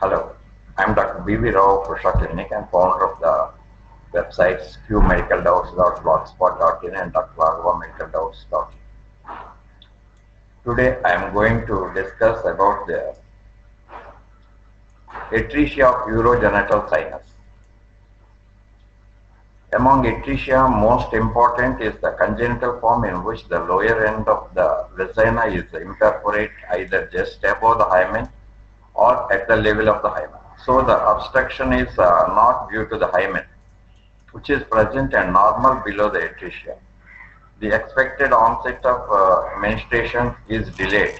Hello, I'm Dr. B.V. Rao of Usha Clinic and founder of the websites qmedicaldoubts.blogspot.in and drraghavamedicaldoubts.in. Today I am going to discuss about the atresia of urogenital sinus. Among atresia, most important is the congenital form in which the lower end of the vagina is imperforate either just above the hymen or at the level of the hymen. So the obstruction is not due to the hymen, which is present and normal below the atresia. The expected onset of menstruation is delayed,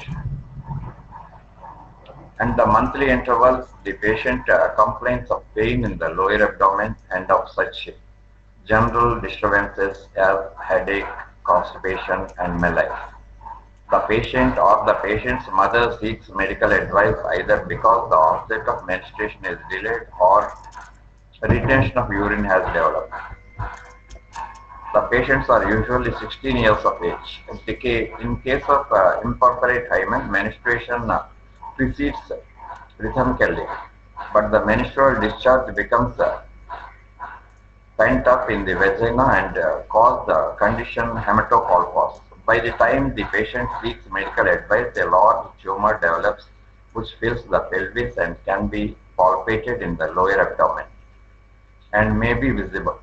and the monthly intervals, the patient complains of pain in the lower abdomen and of such general disturbances as headache, constipation, and malaise. The patient or the patient's mother seeks medical advice either because the onset of menstruation is delayed or retention of urine has developed. The patients are usually 16 years of age. In case of imperforate hymen, menstruation precedes rhythmically, but the menstrual discharge becomes pent up in the vagina and cause the condition hematocolpos. By the time the patient seeks medical advice, a large tumor develops which fills the pelvis and can be palpated in the lower abdomen and may be visible.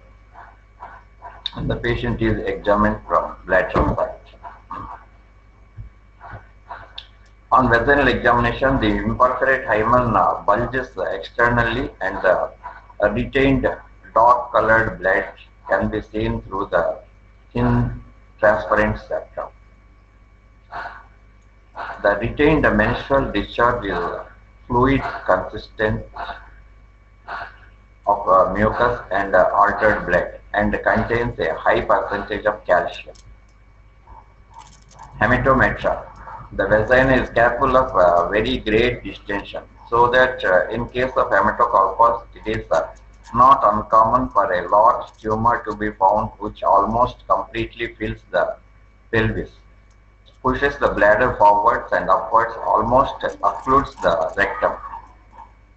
And the patient is examined from lateral side. On vaginal examination, the imperforate hymen bulges externally and the retained dark colored blood can be seen through the thin transparent septum. The retained menstrual discharge is fluid consistent of mucus and altered blood and contains a high percentage of calcium. Hematometra. The vagina is capable of very great distension, so that in case of hematocolpos, it is not uncommon for a large tumor to be found which almost completely fills the pelvis, pushes the bladder forwards and upwards, almost occludes the rectum,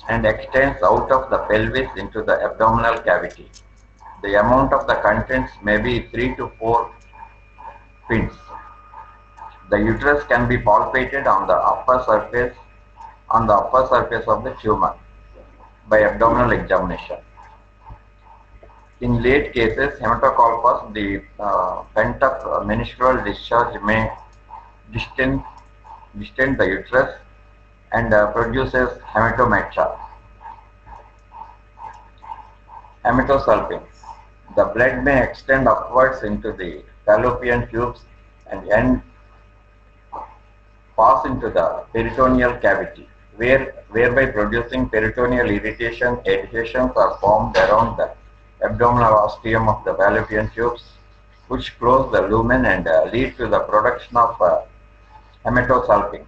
and extends out of the pelvis into the abdominal cavity. The amount of the contents may be 3 to 4 pints. The uterus can be palpated on the upper surface of the tumor by abdominal examination. In late cases, hematocolpos, the pent-up menstrual discharge may distend the uterus and produces hematometra. Hematosalpinx. The blood may extend upwards into the fallopian tubes and pass into the peritoneal cavity, whereby producing peritoneal irritation. Adhesions are formed around the abdominal ostium of the fallopian tubes, which close the lumen and lead to the production of hematosalpinx.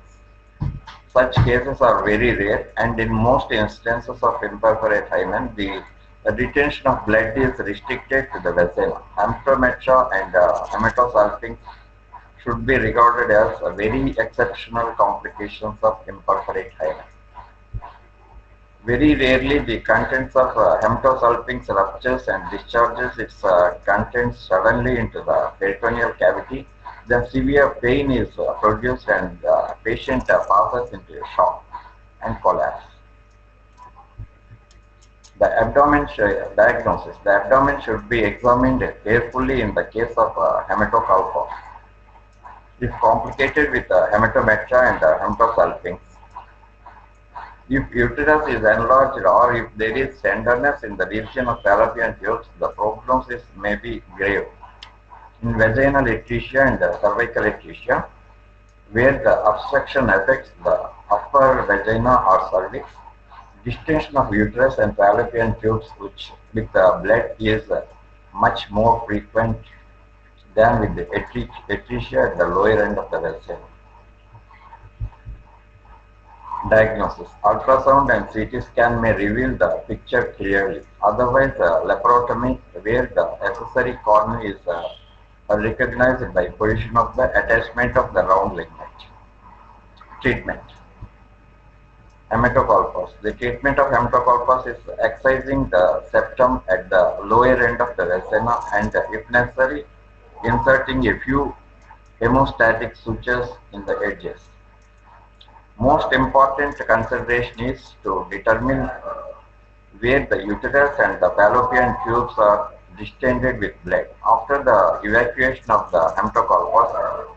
Such cases are very rare, and in most instances of imperforate hymen, the retention of blood is restricted to the vagina. Hematometra and hematosalpinx should be regarded as very exceptional complications of imperforate hymen. Very rarely the contents of hematosalpinx ruptures and discharges its contents suddenly into the peritoneal cavity. Then severe pain is produced and the patient passes into a shock and collapse. The abdomen diagnosis. The abdomen should be examined carefully in the case of hematocolpos. If complicated with hematometra and hematosalpinx, if uterus is enlarged or if there is tenderness in the region of fallopian tubes, the prognosis may be grave. In vaginal atresia and cervical atresia, where the obstruction affects the upper vagina or cervix, distension of uterus and fallopian tubes which with the blood is much more frequent than with the atresia at the lower end of the vagina. Diagnosis. Ultrasound and CT scan may reveal the picture clearly. Otherwise, laparotomy, where the accessory cornea is recognized by position of the attachment of the round ligament. Treatment. Hematocolpus. The treatment of hematocolpus is excising the septum at the lower end of the vena and, if necessary, inserting a few hemostatic sutures in the edges. Most important consideration is to determine where the uterus and the fallopian tubes are distended with blood. After the evacuation of the hematocolpus,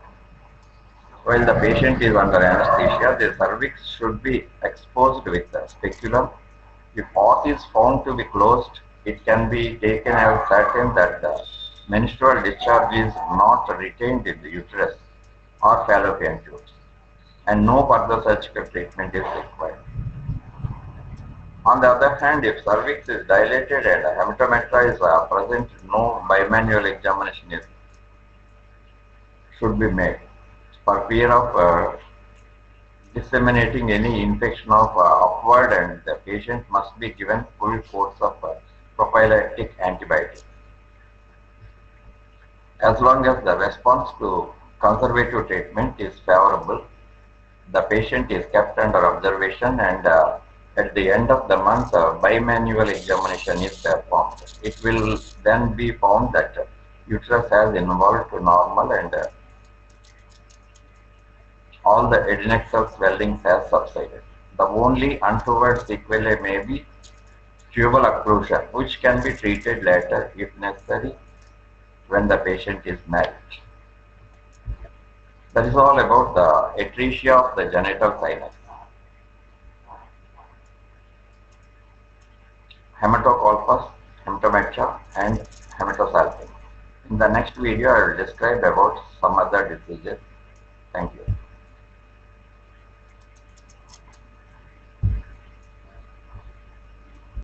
while the patient is under anesthesia, the cervix should be exposed with the speculum. If aught is found to be closed, it can be taken as certain that the menstrual discharge is not retained in the uterus or fallopian tubes, and no further surgical treatment is required. On the other hand, if cervix is dilated and hematometra is present, no bimanual examination should be made for fear of disseminating any infection of upward, and the patient must be given full course of prophylactic antibiotics. As long as the response to conservative treatment is favorable, the patient is kept under observation, and at the end of the month, bimanual examination is performed. It will then be found that uterus has evolved to normal, and all the adnexal swellings has subsided. The only untoward sequelae may be tubal occlusion, which can be treated later if necessary when the patient is married. That is all about the atresia of the genital sinus. Hematocolpus, hematometra, and hematosalpingo. In the next video, I will describe about some other diseases. Thank you.